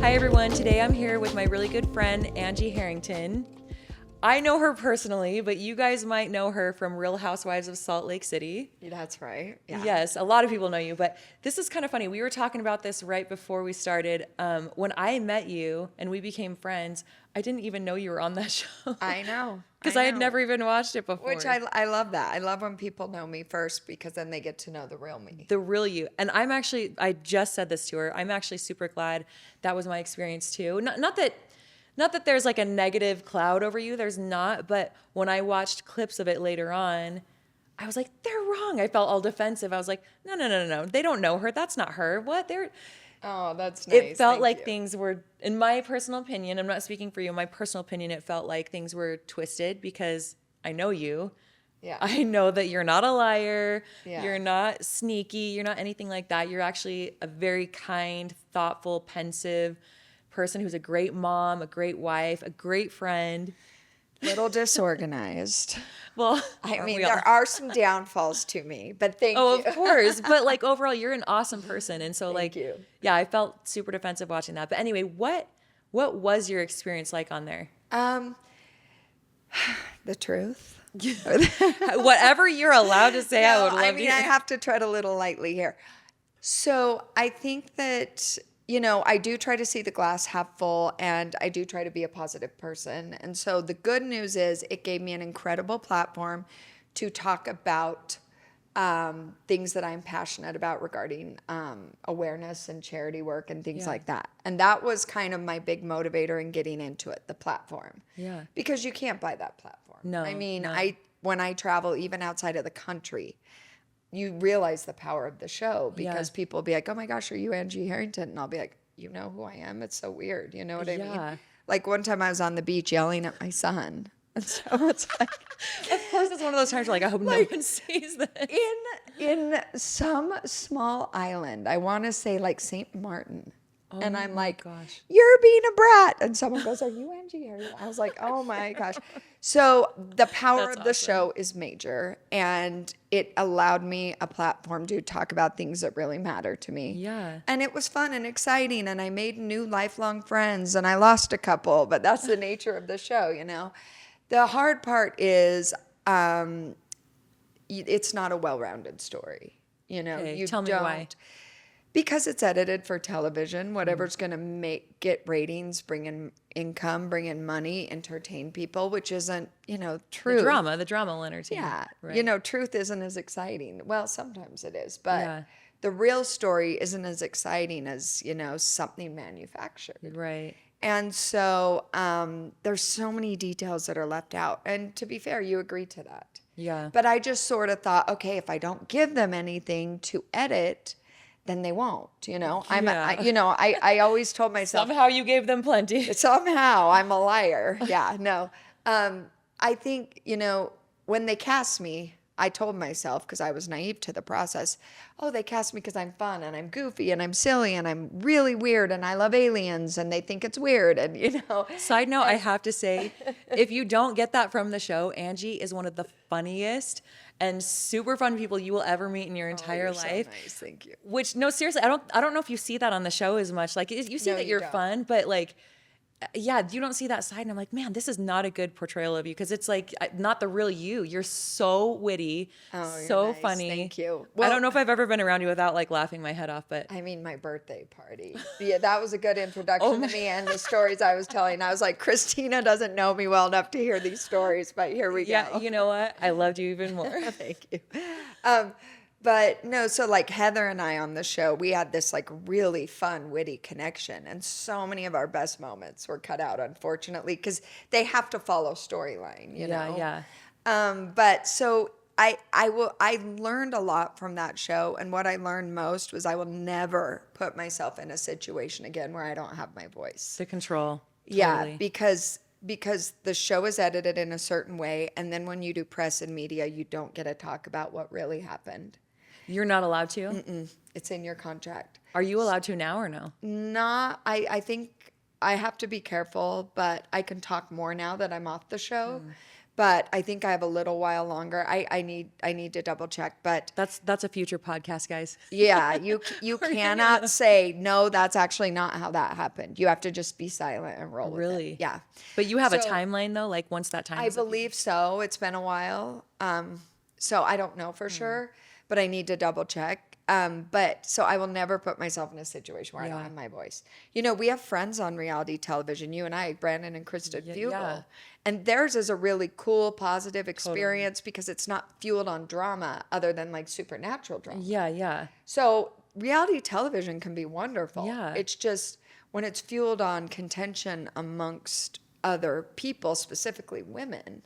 Hi everyone, today I'm here with my really good friend, Angie Harrington. I know her personally, but you guys might know her from Real Housewives of Salt Lake City. That's right. Yeah. Yes, a lot of people know you, but this is kind of funny. We were talking about this right before we started. When I met you and we became friends, I didn't even know you were on that show. I know. Because I had never even watched it before. Which I love that. I love when people know me first because then they get to know the real me. The real you. And I just said this to her. I'm actually super glad that was my experience too. Not that there's like a negative cloud over you. There's not. But when I watched clips of it later on, I was like, they're wrong. I felt all defensive. I was like, no. They don't know her. That's not her. What? Oh, that's nice. It felt Thank like you. things were, in my personal opinion, I'm not speaking for you, in my personal opinion, it felt like things were twisted because I know you. Yeah. I know that you're not a liar. Yeah. You're not sneaky. You're not anything like that. You're actually a very kind, thoughtful, pensive person who's a great mom, a great wife, a great friend. Little disorganized. Well, I mean, there are some downfalls to me, but thank you. Oh, of course. But like overall, you're an awesome person. And so Thank you. Yeah, I felt super defensive watching that. But anyway, what was your experience like on there? The truth. Whatever you're allowed to say, I No, would love I to mean, hear. I have to tread a little lightly here. So I think that, I do try to see the glass half full and I do try to be a positive person. And so the good news is it gave me an incredible platform to talk about things that I'm passionate about regarding awareness and charity work and things like that. And that was kind of my big motivator in getting into it, the platform. Yeah. Because you can't buy that platform. No, I mean, no. when I travel even outside of the country, you realize the power of the show because people will be like, oh my gosh, are you Angie Harrington? And I'll be like, you know who I am? It's so weird. You know what I mean? Like one time I was on the beach yelling at my son. And so it's like, Of course, it's one of those times where like, I hope no one sees this. in some small island, I want to say like St. Martin. And I'm like, gosh. you're being a brat. And someone goes, are you Angie? I was like, oh my gosh. So the power That's of the awesome. show is major. And it allowed me a platform to talk about things that really matter to me. Yeah. And it was fun and exciting. And I made new lifelong friends. And I lost a couple. But that's the nature of the show, The hard part is it's not a well-rounded story. Okay, You tell me why. Because it's edited for television, whatever's going to get ratings, bring in income, bring in money, entertain people, which isn't, true. The drama will entertain. Yeah. Right. Truth isn't as exciting. Well, sometimes it is, but Yeah. the real story isn't as exciting as, something manufactured. Right. And so there's so many details that are left out. And to be fair, you agreed to that. Yeah. But I just sort of thought, okay, if I don't give them anything to edit, then they won't, I always told myself, Somehow you gave them plenty. somehow I'm a liar. Yeah, no. I think, when they cast me, I told myself, because I was naive to the process, they cast me because I'm fun and I'm goofy and I'm silly and I'm really weird and I love aliens and they think it's weird and, Side note, I have to say, if you don't get that from the show, Angie is one of the funniest and super fun people you will ever meet in your entire you're life. So nice, thank you. Which, no, seriously, I don't know if you see that on the show as much. Like, you see No, that you you're don't. fun, but like, yeah, you don't see that side. And I'm like, man, this is not a good portrayal of you because it's like not the real you. You're so witty, you're so nice. funny. Thank you. I don't know if I've ever been around you without like laughing my head off, but I mean, my birthday party. Yeah, that was a good introduction to me and the stories I was telling. I was like, Christina doesn't know me well enough to hear these stories, but here we yeah, go. you know what? I loved you even more. Thank you. But no, so like Heather and I on the show, we had this like really fun, witty connection. And so many of our best moments were cut out, unfortunately, because they have to follow storyline, you know? Yeah. But so I learned a lot from that show. And what I learned most was I will never put myself in a situation again where I don't have my voice. The control. Yeah, Totally. because the show is edited in a certain way. And then when you do press and media, you don't get to talk about what really happened. You're not allowed to? It's in your contract. Are you allowed to now or no? I think I have to be careful, but I can talk more now that I'm off the show. but I think I have a little while longer. I need to double check, but That's a future podcast, guys. yeah, you We're cannot gonna- say no. That's actually not how that happened. You have to just be silent and roll with it. Really? Yeah. But you have a So, timeline though, like once that time I is up, believe so. It's been a while. So I don't know for sure, but I need to double check. But so I will never put myself in a situation where I don't Yeah. have my voice. You know, we have friends on reality television, you and I, Brandon and Krista Fugle. yeah. And theirs is a really cool, positive experience because it's not fueled on drama other than like supernatural drama. Yeah, yeah. So reality television can be wonderful. Yeah. It's just when it's fueled on contention amongst other people, specifically women,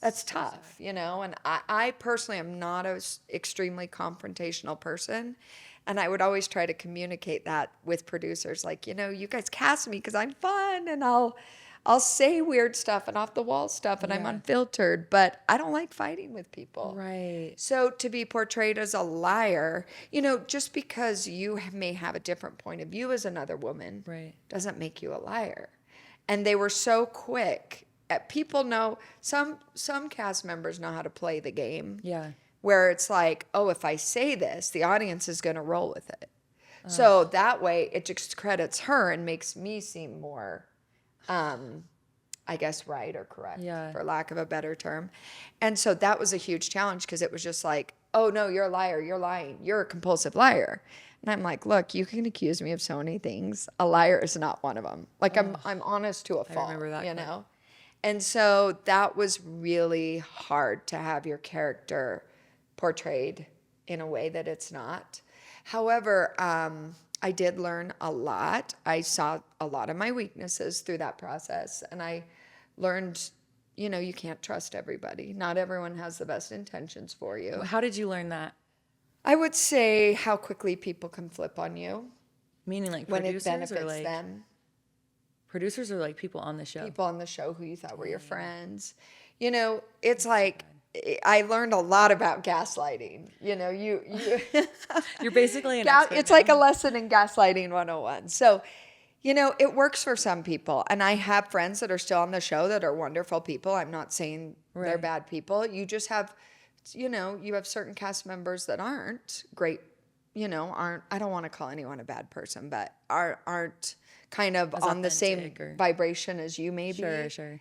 that's tough, you know? And I personally am not an extremely confrontational person. And I would always try to communicate that with producers. Like, you know, you guys cast me because I'm fun and I'll say weird stuff and off the wall stuff and I'm Yeah. unfiltered, but I don't like fighting with people. Right. So to be portrayed as a liar, you know, just because you may have a different point of view as another woman Right. doesn't make you a liar. And they were so quick. People know, some cast members know how to play the game. Yeah. Where it's like, oh, if I say this, the audience is going to roll with it. So that way it just credits her and makes me seem more, I guess, right or correct, Yeah. for lack of a better term. And so that was a huge challenge because it was just like, oh, no, you're a liar. You're lying. You're a compulsive liar. And I'm like, look, you can accuse me of so many things. A liar is not one of them. Like I'm honest to a fault, remember that you clip. know? And so that was really hard to have your character portrayed in a way that it's not. However, I did learn a lot. I saw a lot of my weaknesses through that process. And I learned, you know, you can't trust everybody. Not everyone has the best intentions for you. How did you learn that? I would say how quickly people can flip on you Meaning like when it producers benefits or like them. producers or like people on the show? People on the show who you thought were your friends. You know, it's like I learned a lot about gaslighting. You know, you You're basically an expert it's now. like a lesson in gaslighting 101. So, you know, it works for some people. And I have friends that are still on the show that are wonderful people. I'm not saying they're Right. bad people. You just have, you know, you have certain cast members that aren't great, you know, I don't want to call anyone a bad person, but aren't kind of As on the same authentic or- vibration as you may be. Sure.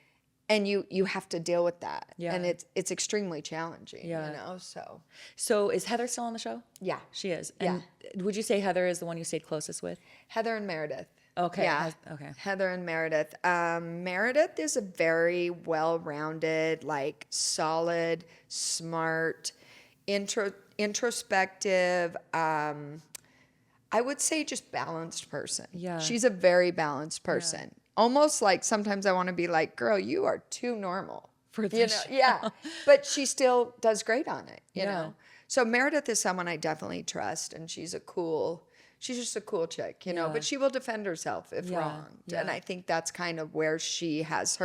And you have to deal with that. Yeah. And it's extremely challenging, Yeah. you know, so So is Heather still on the show? yeah. She is. And would you say Heather is the one you stayed closest with? Heather and Meredith. Okay. Yeah. Okay. Heather and Meredith. Meredith is a very well-rounded, like solid, smart, introspective, I would say just balanced person. Yeah. She's a very balanced person. Almost like sometimes I want to be like, girl, you are too normal. For You this know, show. yeah. But she still does great on it, you Yeah. know. So Meredith is someone I definitely trust, and she's just a cool chick, you know, Yeah. but she will defend herself if Yeah, wronged. And yeah. I think that's kind of where she has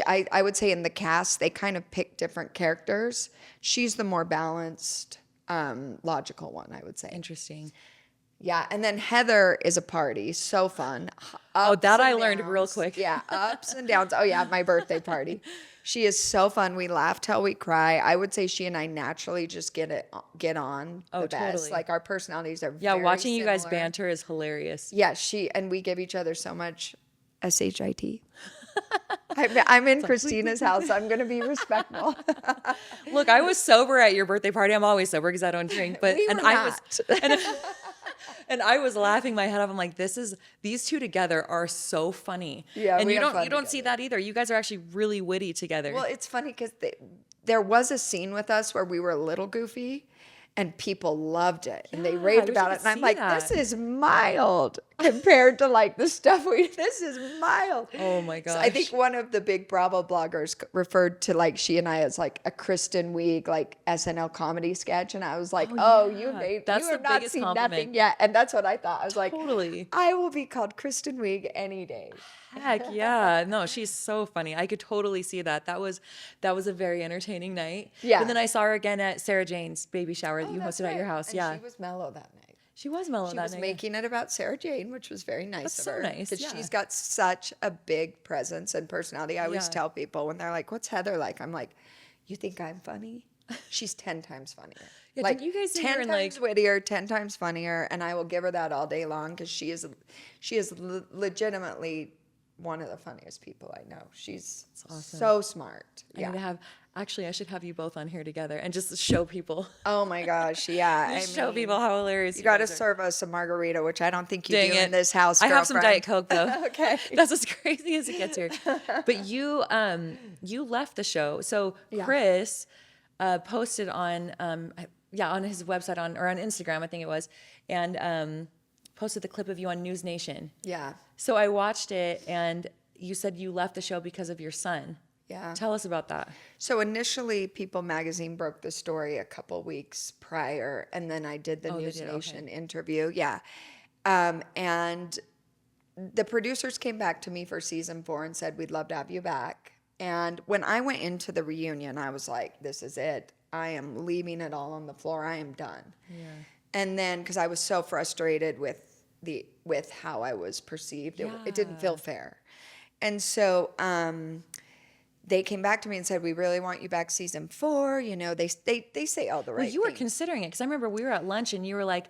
I would say in the cast, they kind of pick different characters. She's the more balanced, logical one, I would say. Interesting. Yeah, and then Heather is a party, so fun. Oh, that Ups I and learned real downs. quick. Yeah, ups and downs. Oh yeah, my birthday party. She is so fun. We laugh till we cry. I would say she and I naturally just get on Oh, the best. totally. Like our personalities are Yeah, very watching you guys similar. banter is hilarious. Yeah, and we give each other so much shit. I'm in Christina's house. I'm going to be respectful. Look, I was sober at your birthday party. I'm always sober because I don't drink. But We and were I not. was and I was laughing my head off. I'm like, these two together are so funny. Yeah, and we you have don't fun you don't see together. that either. You guys are actually really witty together. Well, it's funny because there was a scene with us where we were a little goofy and people loved it and they Yeah, raved I wish I about it. could And I'm see like, that. this is mild compared to like the stuff this is mild. Oh my So I think gosh. one of the big Bravo bloggers referred to like she and I as like a Kristen Wiig, like SNL comedy sketch. And I was like, oh, you yeah. have That's the not biggest seen compliment. nothing yet. And that's what I thought. I was like, Totally. I will be called Kristen Wiig any day. Heck yeah. No, she's so funny. I could totally see that. That was a very entertaining night. Yeah. And then I saw her again at Sarah Jane's baby shower that you Oh, that's hosted at your right. house. And Yeah. she was mellow that night. She was mellow She that was night. making it about Sarah Jane, which was very nice That's of so her. nice, Because yeah. she's got such a big presence and personality. I always Yeah. tell people when they're like, what's Heather like? I'm like, you think I'm funny? She's 10 times funnier. Yeah, Like, didn't you guys sit here 10 and, times like- wittier, 10 times funnier. And I will give her that all day long because she is legitimately one of the funniest people I know. She's awesome. so smart. I Yeah. need to have, actually, I should have you both on here together and just show people. Oh my gosh. Yeah. Just show people how hilarious You got to guys are. serve us a margarita, which I don't think you Dang do it. in this house. I have some girlfriend. Diet Coke though. Okay. That's as crazy as it gets here. But you left the show. So Yeah. Chris posted on on his website on Instagram, I think it was, and posted the clip of you on News Nation. Yeah. So I watched it, and you said you left the show because of your son. Yeah. Tell us about that. So initially, People Magazine broke the story a couple weeks prior, and then I did the Oh, they News did, Nation okay. interview. Yeah. And the producers came back to me for season 4 and said, we'd love to have you back. And when I went into the reunion, I was like, this is it. I am leaving it all on the floor. I am done. Yeah. And then, because I was so frustrated with how I was perceived, it didn't feel fair. And so they came back to me and said, we really want you back season 4. You know, they say all the right Well, you were things. considering it because I remember we were at lunch and you were like,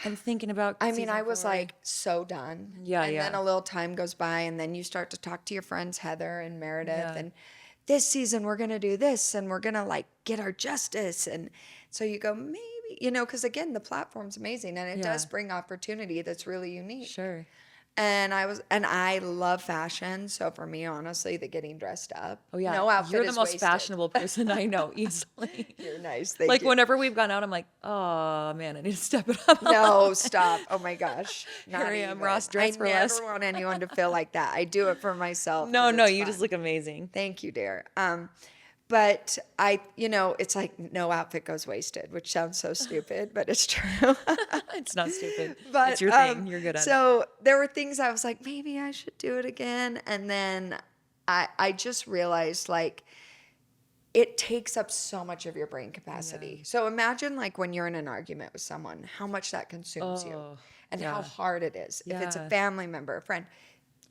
I'm thinking about. I mean, season I was 4. like so done. Yeah, and yeah. then a little time goes by, and then you start to talk to your friends Heather and Meredith, Yeah. and this season we're gonna do this, and we're gonna like get our justice, and so you go maybe, you know, because again the platform's amazing and it does Yeah. bring opportunity that's really unique. Sure. And I love fashion, so for me, honestly, the getting dressed up. Oh yeah. no outfit You're the is most wasted. fashionable person I know easily. You're nice. Thank Like you. whenever we've gone out, I'm like, oh man, I need to step it up. No, stop. Oh my gosh. Not Here I am, even. Ross, dress for I less. never want anyone to feel like that. I do it for myself. No, 'cause no, it's you fun. just look amazing. Thank you, dear. But it's like no outfit goes wasted, which sounds so stupid, but it's true. It's not stupid. But It's your thing. You're good at it. So there were things I was like, maybe I should do it again. And then I just realized like it takes up so much of your brain capacity. Yeah. So imagine like when you're in an argument with someone, how much that consumes you Oh, and yeah. how hard it is. If it's a Yeah. family member, a friend,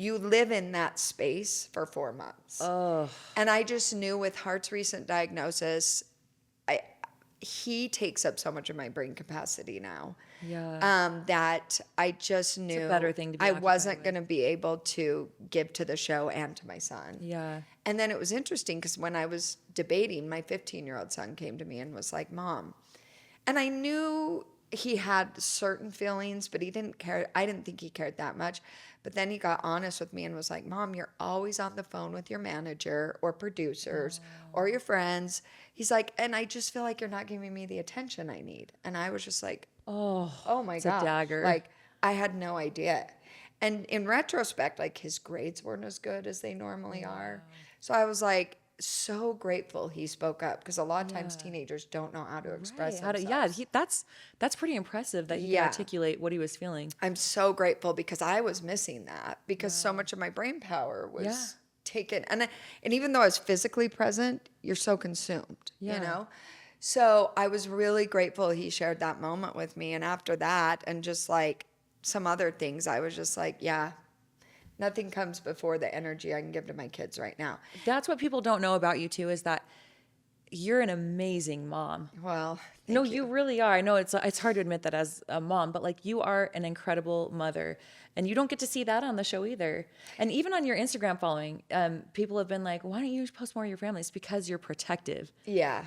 you live in that space for 4 months. Oh, And I just knew with Hart's recent diagnosis, he takes up so much of my brain capacity now. yeah. That I just knew better thing to be I occupied wasn't with. going to be able to give to the show and to my son. Yeah. And then it was interesting because when I was debating, my 15-year-old son came to me and was like, Mom. And I knew he had certain feelings, but he didn't care. I didn't think he cared that much. But then he got honest with me and was like, Mom, you're always on the phone with your manager or producers or your friends. He's like, and I just feel like you're not giving me the attention I need. And I was just like, oh my it's God. a dagger. Like, I had no idea. And in retrospect, like his grades weren't as good as they normally are. So I was like, so grateful he spoke up because a lot of times teenagers don't know how to express Right. themselves. That's pretty impressive that he Yeah. could articulate what he was feeling. I'm so grateful because I was missing that because so much of my brain power was Yeah. taken. And even though I was physically present, you're so consumed, you Yeah. know? So I was really grateful he shared that moment with me. And after that, and just like some other things, I was just like, yeah, nothing comes before the energy I can give to my kids right now. That's what people don't know about you too, is that you're an amazing mom. Well, No, you really are. I know it's hard to admit that as a mom, but like you are an incredible mother, and you don't get to see that on the show either. And even on your Instagram following, people have been like, "Why don't you post more of your family?" It's because you're protective. yeah.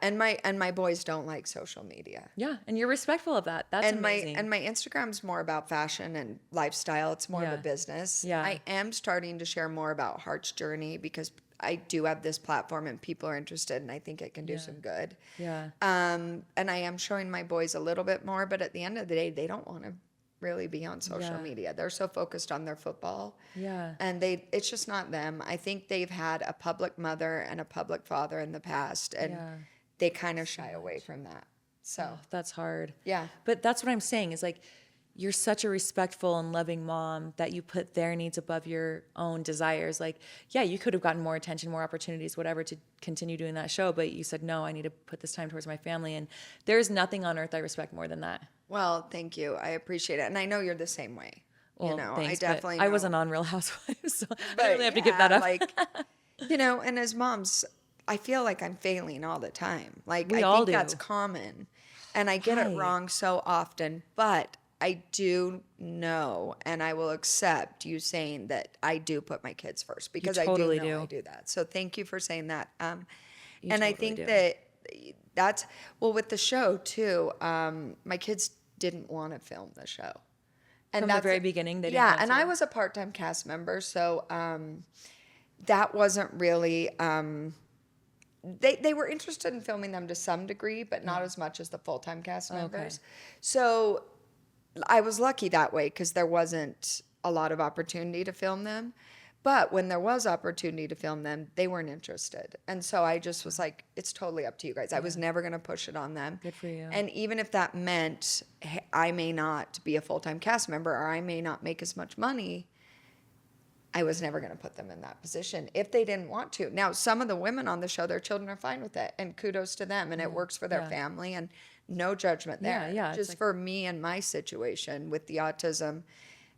And my boys don't like social media. Yeah, and you're respectful of that. That's amazing. My Instagram's more about fashion and lifestyle. It's more of Yeah. a business. Yeah. I am starting to share more about Heart's journey because I do have this platform and people are interested and I think it can do some good. Yeah. And I am showing my boys a little bit more, but at the end of the day, they don't want to really be on social Yeah. media. They're so focused on their football. Yeah. And it's just not them. I think they've had a public mother and a public father in the past and Yeah. they kind of shy away from that. So, Oh, that's hard. yeah. But that's what I'm saying is like, you're such a respectful and loving mom that you put their needs above your own desires. Like, yeah, you could have gotten more attention, more opportunities, whatever, to continue doing that show. But you said, no, I need to put this time towards my family. And there's nothing on earth I respect more than that. Well, thank you. I appreciate it. And I know you're the same way. Well, I thanks, definitely but I know. wasn't on Real Housewives, so I But really have to give that up. like, and as moms, I feel like I'm failing all the time. Like, We I all think that's do. common. And I get it Right. wrong so often. But I do know, and I will accept you saying that I do put my kids first because I do totally know I do. do that. So thank you for saying that. You And I totally think do. that's, well, with the show too, my kids didn't want to film the show. And From the that's very beginning, they didn't yeah, want and to. I was a part-time cast member, so that wasn't really they were interested in filming them to some degree, but not as much as the full-time cast members. So I was lucky that way because there wasn't a lot of opportunity to film them. But when there was opportunity to film them, they weren't interested. And so I just was like, it's totally up to you guys. I was never going to push it on them. Good for you. And even if that meant hey, I may not be a full-time cast member or I may not make as much money, I was never going to put them in that position if they didn't want to. Now, some of the women on the show, their children are fine with it, and kudos to them, and it works for their family, and no judgment there. Yeah, it's Just like- for me and my situation with the autism,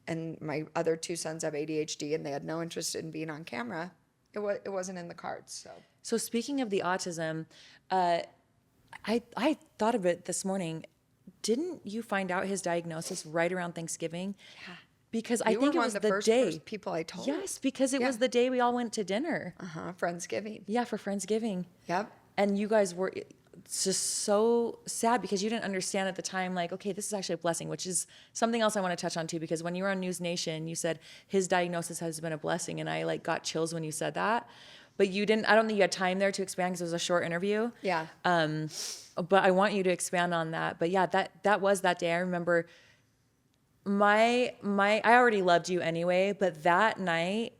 and my other two sons have ADHD, and they had no interest in being on camera. It wasn't in the cards. So speaking of the autism, I thought of it this morning. Didn't you find out his diagnosis right around Thanksgiving? Yeah. Because I You think were it one was of the the first day. people I told. Yes, because it Yeah. was the day we all went to dinner. Friendsgiving. Yeah, for Friendsgiving. Yep. And you guys were just so sad because you didn't understand at the time, like, okay, this is actually a blessing, which is something else I want to touch on too, because when you were on News Nation, you said his diagnosis has been a blessing. And I like got chills when you said that. But you didn't, I don't think you had time there to expand because it was a short interview. Yeah. But I want you to expand on that. But yeah, that was that day. I remember I already loved you anyway, but that night,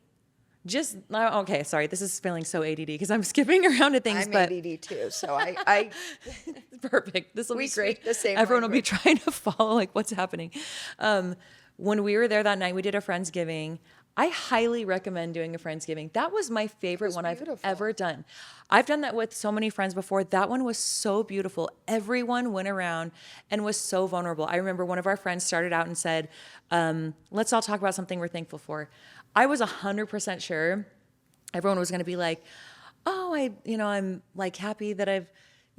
okay, sorry, this is feeling so ADD because I'm skipping around to things, I'm but ADD too, so I perfect. This will We be great. speak the same Everyone will be language. trying to follow like what's happening. When we were there that night, we did a Friendsgiving. I highly recommend doing a Friendsgiving. That was my favorite one beautiful. I've ever done. I've done that with so many friends before. That one was so beautiful. Everyone went around and was so vulnerable. I remember one of our friends started out and said, let's all talk about something we're thankful for. I was 100% sure everyone was going to be like, oh, I'm like happy that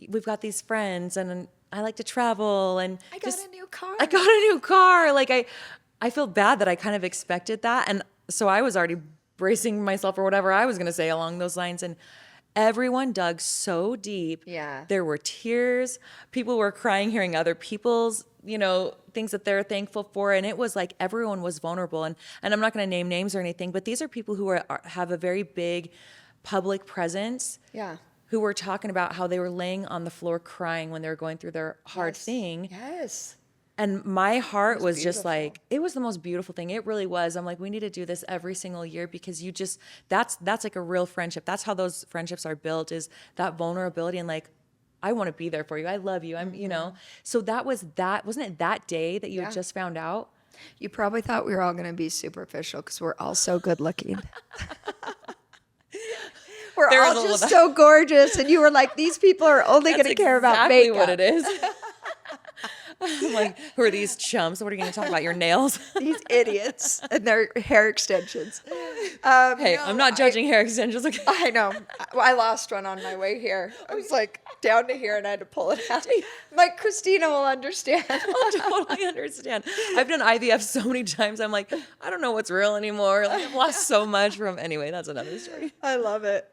we've got these friends and I like to travel and I got a new car. I got a new car. Like I feel bad that I kind of expected that. And so I was already bracing myself for whatever I was going to say along those lines. And everyone dug so deep. Yeah. There were tears. People were crying, hearing other people's, things that they're thankful for. And it was like everyone was vulnerable. And I'm not going to name names or anything, but these are people who have a very big public presence. Yeah. Who were talking about how they were laying on the floor crying when they were going through their hard Yes. thing. Yes. And my heart was just beautiful. like, it was the most beautiful thing. It really was. I'm like, we need to do this every single year because that's like a real friendship. That's how those friendships are built, is that vulnerability and like, I want to be there for you. I love you. So wasn't it that day that you had just found out? You probably thought we were all going to be superficial because we're all so good looking. We're There was all a just little- so gorgeous. And you were like, these people are only going to care about exactly makeup. what it is. I'm like, who are these chumps? What are you going to talk about? Your nails? These idiots and their hair extensions. Hey, I'm not judging hair extensions. Okay. I know. I lost one on my way here. I was like down to here and I had to pull it out. Like, Christina will understand. I totally understand. I've done IVF so many times. I'm like, I don't know what's real anymore. Like, I've lost so much from. Anyway, that's another story. I love it.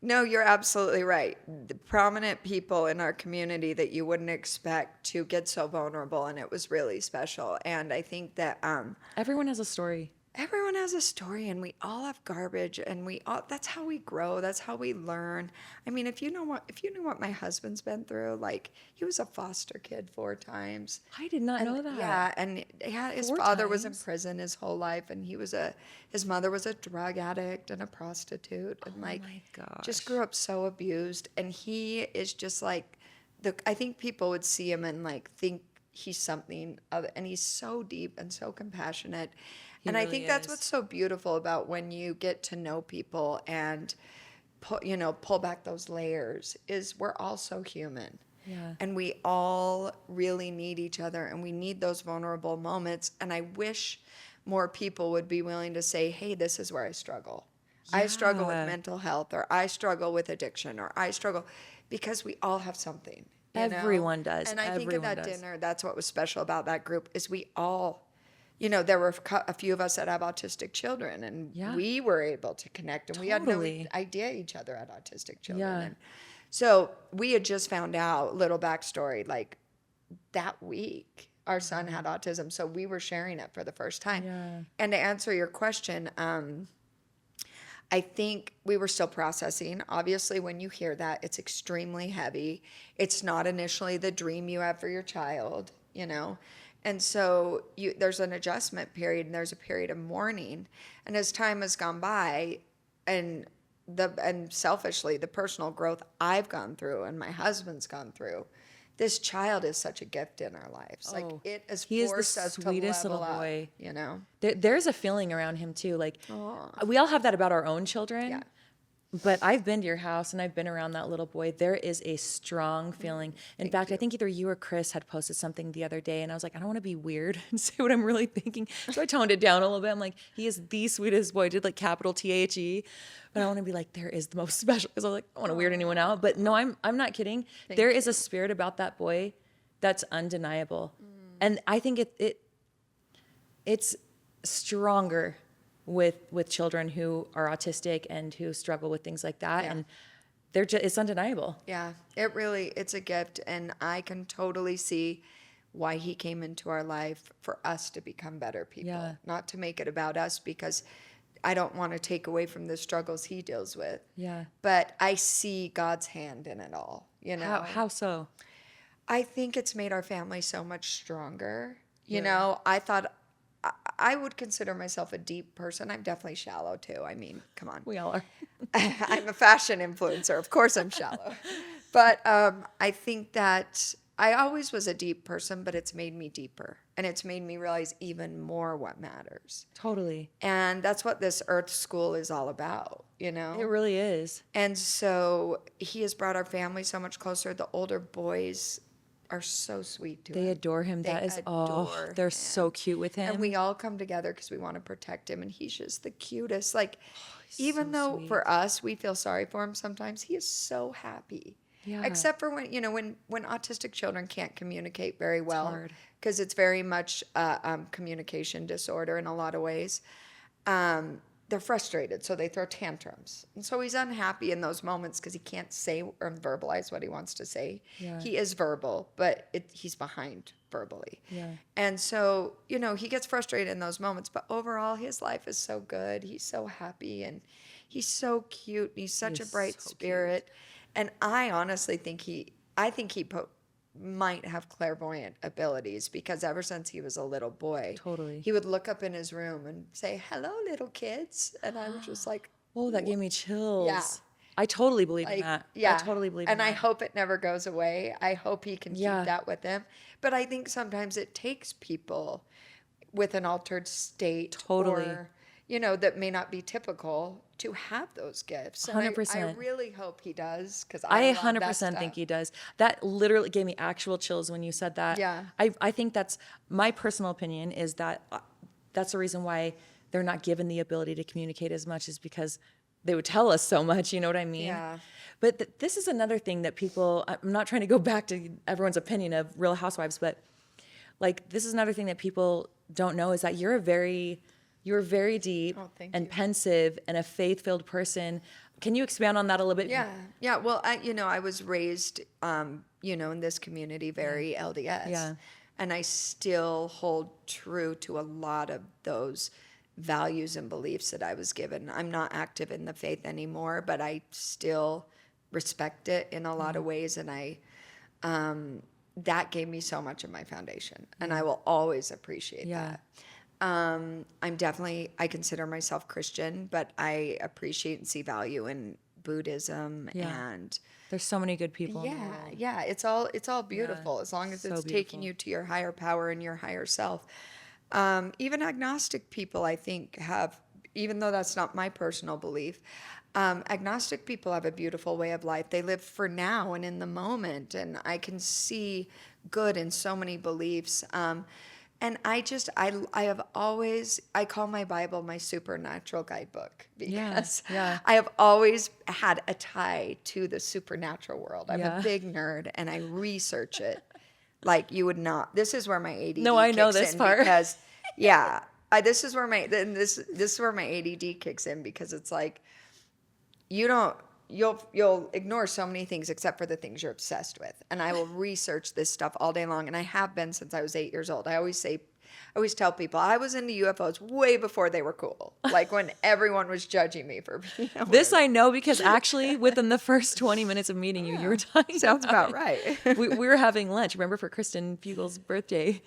No, you're absolutely right. The prominent people in our community that you wouldn't expect to get so vulnerable, and it was really special. And I think that Everyone has a story. everyone has a story, and we all have garbage, and that's how we grow. That's how we learn. I mean, if you knew what my husband's been through, like, he was a foster kid 4 times. I did not know that. Yeah, and his 4 father was in times? prison his whole life, and his mother was a drug addict and a prostitute, and my gosh. just grew up so abused. And he is just like, I think people would see him and like think he's something other, and he's so deep and so compassionate. And I really think that's is. what's so beautiful about when you get to know people and pull back those layers, is we're all so human. Yeah. And we all really need each other, and we need those vulnerable moments. And I wish more people would be willing to say, hey, this is where I struggle. I struggle with Yeah. mental health, or I struggle with addiction, or I struggle, because we all have something, you know? Everyone does. And I think at Everyone that does. dinner, that's what was special about that group, is we all, you know, there were a few of us that have autistic children, and Yeah. we were able to connect, and we had no Totally. idea each other had autistic children. Yeah. And so we had just found out, little backstory, like that week our son had autism, so we were sharing it for the first time. Yeah. And to answer your question, I think we were still processing. Obviously, when you hear that, it's extremely heavy. It's not initially the dream you have for your child, you know? And so there's an adjustment period, and there's a period of mourning. And as time has gone by, and selfishly, the personal growth I've gone through and my husband's gone through, this child is such a gift in our lives. Like, it has He is the forced us to sweetest level little up, boy. you know? There's a feeling around him too. Like we all have that about our own children. Yeah. But I've been to your house and I've been around that little boy. There is a strong feeling. In fact, I think either you or Chris had posted something the other day, and I was like, I don't want to be weird and say what I'm really thinking. So I toned it down a little bit. I'm like, he is the sweetest boy. I did like capital THE, but I want to be like, there is the most special, because I was like, I don't want to weird anyone out. But no, I'm not kidding. There is a spirit about that boy that's undeniable, and I think it's stronger with children who are autistic and who struggle with things like that. Yeah. And they're just, it's undeniable. Yeah, it's a gift. And I can totally see why he came into our life, for us to become better people, Yeah. not to make it about us, because I don't want to take away from the struggles he deals with. Yeah. But I see God's hand in it all, you know? How so? I think it's made our family so much stronger. You know, I thought I would consider myself a deep person. I'm definitely shallow too. I mean, come on. We all are. I'm a fashion influencer. Of course I'm shallow. But I think that I always was a deep person, but it's made me deeper. And it's made me realize even more what matters. Totally. And that's what this Earth School is all about, you know? It really is. And so he has brought our family so much closer. The older boys are so sweet to him. They adore him. They That is, adore they're him. so cute with him. And we all come together because we want to protect him, and he's just the cutest. Like, even so though sweet. for us we feel sorry for him sometimes, he is so happy. Yeah. Except for when, you know, when autistic children can't communicate very well, hard. because it's very much communication disorder in a lot of ways. They're frustrated, so they throw tantrums. And so he's unhappy in those moments because he can't say or verbalize what he wants to say. Yeah. He is verbal, but he's behind verbally. Yeah. And so, you know, he gets frustrated in those moments, but overall his life is so good. He's so happy, and he's so cute. He's such a is bright so spirit. And I honestly think he might have clairvoyant abilities, because ever since he was a little boy, Totally. he would look up in his room and say, "Hello, little kids." And I was just like, Oh, that gave me chills. Yeah. I totally believe in like, that. yeah. I totally believe and in I that. hope it never goes away. I hope he can Yeah. keep that with him. But I think sometimes it takes people with an altered state, Totally. or, you know, that may not be typical, to have those gifts. And I 100%. really hope he does, because I love that 100% think stuff. he does. That literally gave me actual chills when you said that. Yeah. I think that's my personal opinion, is that that's the reason why they're not given the ability to communicate as much, is because they would tell us so much, you know what I mean? Yeah. But this is another thing that people, I'm not trying to go back to everyone's opinion of Real Housewives, but like, this is another thing that people don't know, is that you're very deep thank and you. pensive and a faith-filled person. Can you expand on that a little bit? Yeah. Well, I was raised, in this community, very LDS. Yeah. And I still hold true to a lot of those values and beliefs that I was given. I'm not active in the faith anymore, but I still respect it in a lot of ways. And that gave me so much of my foundation. And I will always appreciate Yeah. that. I consider myself Christian, but I appreciate and see value in Buddhism. Yeah. And There's so many good people in the world. yeah, it's all beautiful, as long as so it's taking beautiful. you to your higher power and your higher self. Even agnostic people, I think, have, even though that's not my personal belief, Agnostic people have a beautiful way of life. They live for now and in the moment, and I can see good in so many beliefs. And I have always, I call my Bible my supernatural guidebook because Yeah. I have always had a tie to the supernatural world. I'm Yeah. a big nerd and I research it like you would not. This is where my ADD No, I know kicks this in part. because, yeah, this is where this is where my ADD kicks in because it's like, you don't you'll ignore so many things except for the things you're obsessed with. And I will research this stuff all day long, and I have been since I was 8 years old. I always tell people I was into UFOs way before they were cool, like when everyone was judging me for being a This weirdo. I know because actually within the first 20 minutes of meeting you, you were talking Sounds about it. right. We were having lunch, remember, for Kristen Fugel's birthday.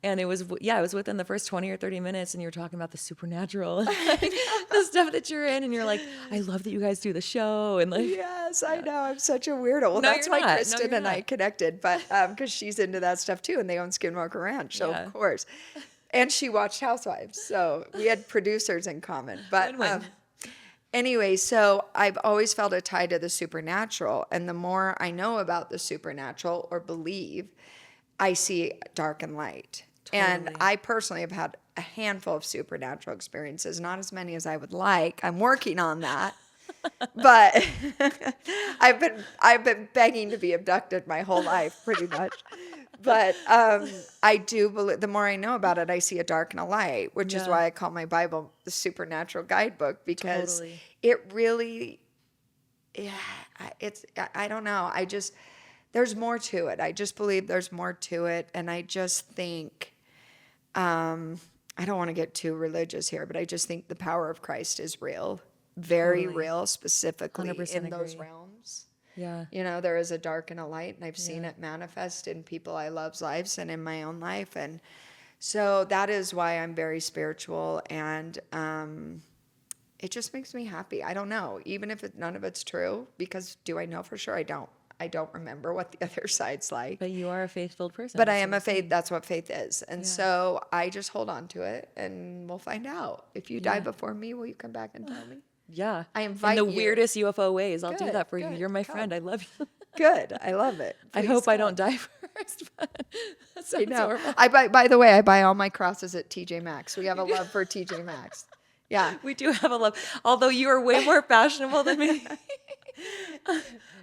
And it was within the first 20 or 30 minutes, and you were talking about the supernatural, and like, the stuff that you're in, and you're like, I love that you guys do the show, and like, Yes, I know. I'm such a weirdo. Well, No, that's you're why not. No, Kristen you're and I not. connected, but because she's into that stuff too, and they own Skinwalker Ranch, so Yeah. of course. And she watched Housewives, so we had producers in common. But Win-win. anyway, so I've always felt a tie to the supernatural, and the more I know about the supernatural or believe, I see dark and light. And Totally. I personally have had a handful of supernatural experiences, not as many as I would like. I'm working on that. But I've been begging to be abducted my whole life, pretty much. But I do believe the more I know about it, I see a dark and a light, which is Yeah. why I call my Bible the supernatural guidebook, because Totally. it really, I don't know. There's more to it. I just believe there's more to it. And I just think, I don't want to get too religious here, but I just think the power of Christ is real, very Totally. real, specifically 100% in those agree. realms. Yeah. You know, there is a dark and a light, and I've seen it manifest in people I love's lives and in my own life. And so that is why I'm very spiritual, and it just makes me happy. I don't know, even if none of it's true, because do I know for sure? I don't. I don't remember what the other side's like. But you are a faith-filled person. But I that's am what a I'm saying. faith. That's what faith is. And so I just hold on to it, and we'll find out. If you die before me, will you come back and tell me? Yeah. I invite in the you. weirdest UFO ways. I'll do Good, that for you. good. You're my Come. friend. I love you. Good. I love it. I Please hope I come. don't die first. But that I sounds know. horrible. By the way, I buy all my crosses at TJ Maxx. We have a love for TJ Maxx. Yeah. We do have a love. Although you are way more fashionable than me.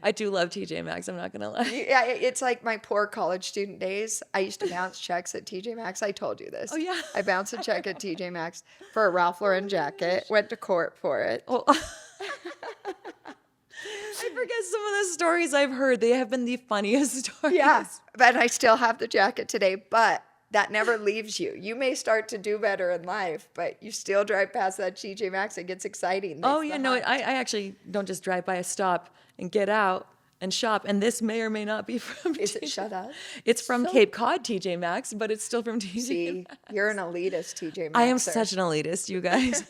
I do love TJ Maxx. I'm not going to lie. Yeah, it's like my poor college student days. I used to bounce checks at TJ Maxx. I told you this. Oh, yeah. I bounced a check at TJ Maxx for a Ralph Lauren jacket. Went to court for it. Oh. I forget some of the stories I've heard. They have been the funniest stories. Yeah, but I still have the jacket today, but that never leaves you. You may start to do better in life, but you still drive past that TJ Maxx. It gets exciting. Oh, It's yeah. the No, hunt. I actually don't just drive by a stop and get out and shop. And this may or may not be from Is it TJ. shut up? It's from Cape Cod TJ Maxx, but it's still from TJ See, Maxx. you're an elitist TJ Maxx. I am such an elitist, you guys.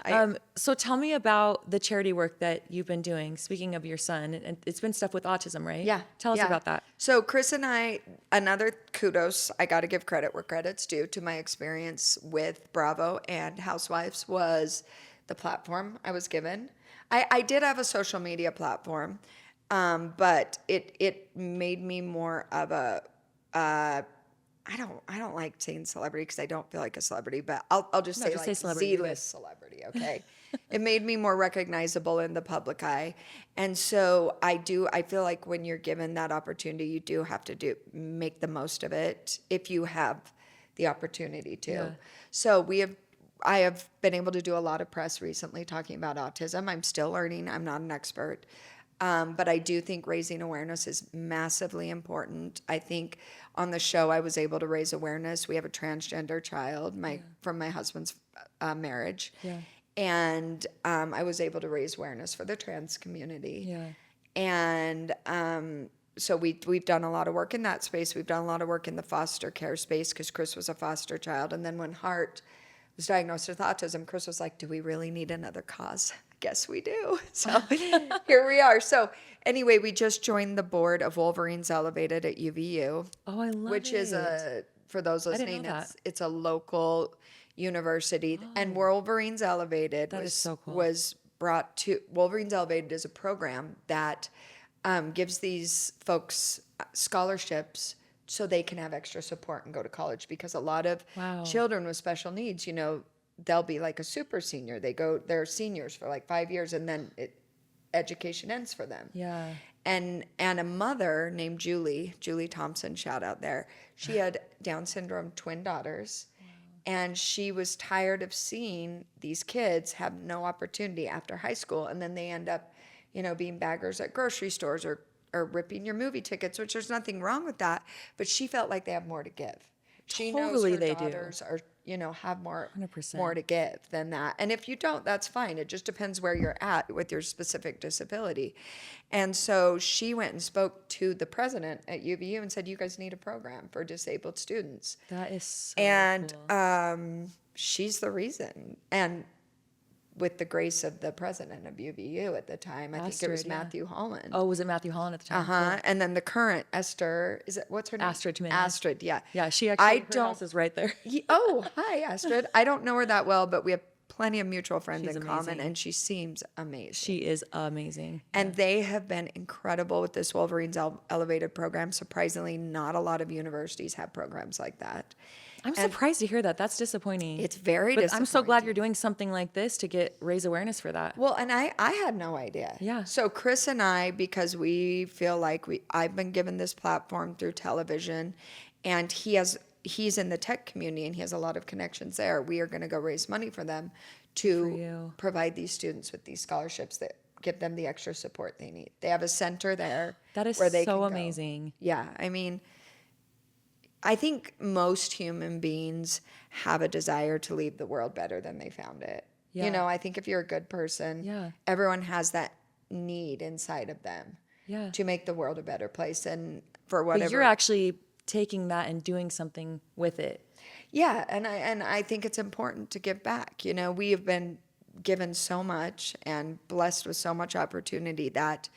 I- So tell me about the charity work that you've been doing. Speaking of your son, and it's been stuff with autism, right? Yeah. Tell us yeah. about that. So Chris and I, another kudos, I got to give credit where credit's due to my experience with Bravo and Housewives was the platform I was given. I did have a social media platform, but it made me more of a, I don't like saying celebrity because I don't feel like a celebrity, but I'll just say just like say celebrity, you're good. Z-list celebrity, okay? It made me more recognizable in the public eye. And so I feel like when you're given that opportunity, you do have to make the most of it if you have the opportunity to. Yeah. So I have been able to do a lot of press recently talking about autism. I'm still learning. I'm not an expert. But I do think raising awareness is massively important. I think on the show I was able to raise awareness. We have a transgender child from my husband's marriage. Yeah. And I was able to raise awareness for the trans community. Yeah. And so we've done a lot of work in that space. We've done a lot of work in the foster care space because Chris was a foster child. And then when Hart was diagnosed with autism, Chris was like, do we really need another cause? I guess we do. So here we are. So anyway, we just joined the board of Wolverines Elevated at UVU. Oh, I love Which it. is for those didn't listening, know that. it's a local university. And Wolverines Elevated That is was, so cool. was brought to Wolverines Elevated is a program that gives these folks scholarships so they can have extra support and go to college, because a lot of Wow. children with special needs, you know, they'll be like a super senior. They're seniors for like 5 years, and then education ends for them. Yeah. And a mother named Julie Thompson, shout out there. She had Down syndrome twin daughters. And she was tired of seeing these kids have no opportunity after high school. And then they end up, you know, being baggers at grocery stores or ripping your movie tickets, which there's nothing wrong with that. But she felt like they have more to give. She knows Totally her they do. daughters are, you know, have more 100%. more to give than that. And if you don't, that's fine. It just depends where you're at with your specific disability. And so she went and spoke to the president at UVU and said, you guys need a program for disabled students. That is so And cool. she's the reason. And with the grace of the president of UVU at the time, I think it was Astrid, yeah. Matthew Holland. Oh, was it Matthew Holland at the time? Uh-huh. And then the current Esther, what's her name? Astrid Tomini. Astrid, yeah. Yeah, she actually, her house is right there. Oh, hi, Astrid. I don't know her that well, but we have plenty of mutual friends She's in common, amazing. and she seems amazing. She is amazing. And they have been incredible with this Wolverines Elevated program. Surprisingly, not a lot of universities have programs like that. I'm surprised to hear that. That's disappointing. It's very But disappointing. I'm so glad you're doing something like this to raise awareness for that. Well, and I had no idea. Yeah. So Chris and I, because we feel like I've been given this platform through television, and he's in the tech community and he has a lot of connections there. We are going to go raise money for them to provide these students with these scholarships that give them the extra support they need. They have a center there. That is where they so can go. amazing. Yeah. I mean, I think most human beings have a desire to leave the world better than they found it. Yeah. You know, I think if you're a good person, everyone has that need inside of them to make the world a better place. And for whatever. But you're actually taking that and doing something with it. Yeah, and I think it's important to give back. You know, we have been given so much and blessed with so much opportunity that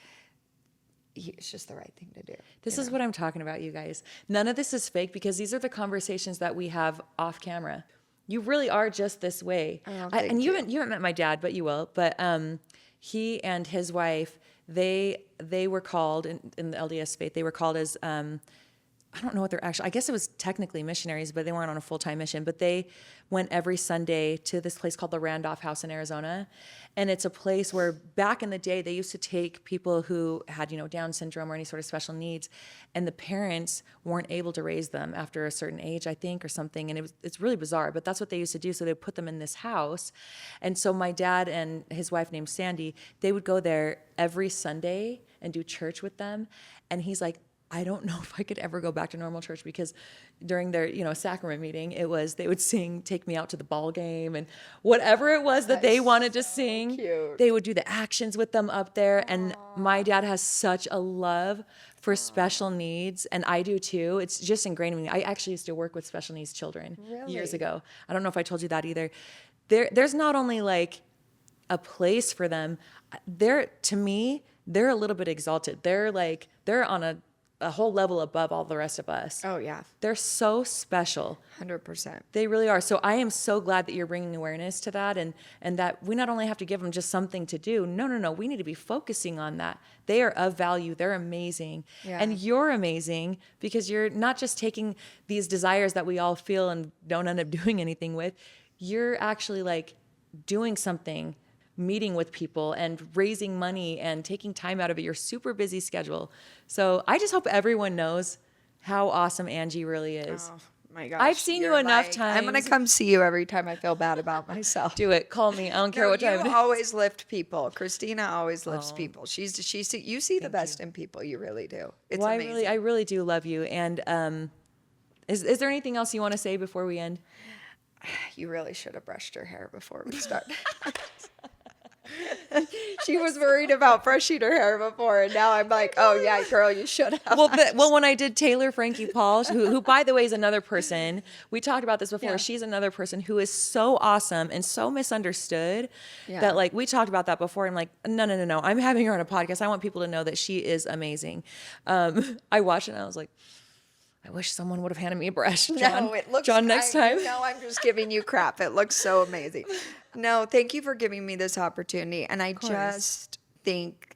it's just the right thing to do. This is what I'm talking about, you guys. None of this is fake, because these are the conversations that we have off camera. You really are just this way. And you haven't met my dad, but you will. But he and his wife, they were called in the LDS faith. They were called as I don't know what they're actually, I guess it was technically missionaries, but they weren't on a full-time mission. But they went every Sunday to this place called the Randolph House in Arizona. And it's a place where back in the day, they used to take people who had, you know, Down syndrome or any sort of special needs, and the parents weren't able to raise them after a certain age, I think, or something. And it's really bizarre, but that's what they used to do. So they put them in this house. And so my dad and his wife named Sandy, they would go there every Sunday and do church with them. And he's like, I don't know if I could ever go back to normal church, because during their, you know, sacrament meeting, it was, they would sing Take Me Out to the Ball Game and whatever it was that they wanted to sing. Cute. They would do the actions with them up there. And my dad has such a love for special needs, and I do too. It's just ingrained in me. I actually used to work with special needs children years ago. I don't know if I told you that either. There's not only like a place for them, to me, they're a little bit exalted. They're on a whole level above all the rest of us. Oh, yeah. They're so special. 100%. They really are. So I am so glad that you're bringing awareness to that, and that we not only have to give them just something to do. No. We need to be focusing on that. They are of value. They're amazing. Yeah. And you're amazing, because you're not just taking these desires that we all feel and don't end up doing anything with. You're actually like doing something, meeting with people and raising money and taking time out of your super busy schedule. So I just hope everyone knows how awesome Angie really is. Oh my gosh. I've seen you enough times. I'm going to come see you every time I feel bad about myself. Do it. Call me. I don't care what time. You always lift people. Christina always lifts people. You see the best in people. You really do. It's amazing. I really do love you. And is there anything else you want to say before we end? You really should have brushed your hair before we started. She was worried about brushing her hair before, and now I'm like, oh yeah, girl, you should have. Well, when I did Taylor Frankie Paul, who by the way is another person, we talked about this before. Yeah. She's another person who is so awesome and so misunderstood that, like, we talked about that before. I'm like, no. I'm having her on a podcast. I want people to know that she is amazing. I watched it and I was like, I wish someone would have handed me a brush. John, No, it looks. John, next time. No, I'm just giving you crap. It looks so amazing. No, thank you for giving me this opportunity. And I course. just think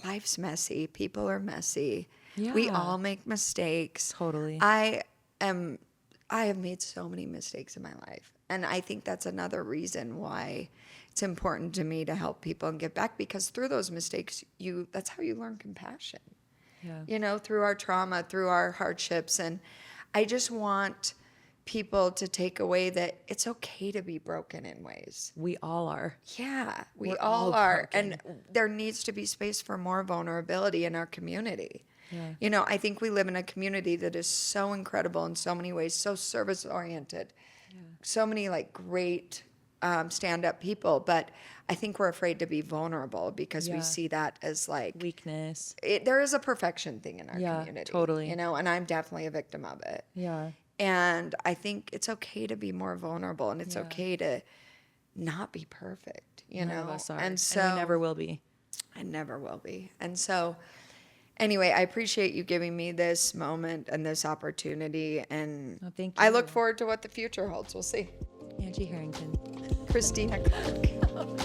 life's messy. People are messy. We Yeah. all make mistakes. Totally. I have made so many mistakes in my life. And I think that's another reason why it's important to me to help people and give back, because through those mistakes, that's how you learn compassion. Yeah. You know, through our trauma, through our hardships. And I just want people to take away that it's okay to be broken in ways. We all are. Yeah, we We're all all are. broken. And there needs to be space for more vulnerability in our community. Yeah. You know, I think we live in a community that is so incredible in so many ways, so service oriented, so many like great stand-up people, but I think we're afraid to be vulnerable because we Yeah. see that as like Weakness. there is a perfection thing in our Yeah, community. totally. You know, and I'm definitely a victim of it. Yeah. And I think it's okay to be more vulnerable, and it's Yeah. okay to not be perfect, you None know? of us are. And so we never will be. I never will be. And so anyway, I appreciate you giving me this moment and this opportunity, and Oh, thank I look you. forward to what the future holds. We'll see. Angie Harrington. Christina Clark.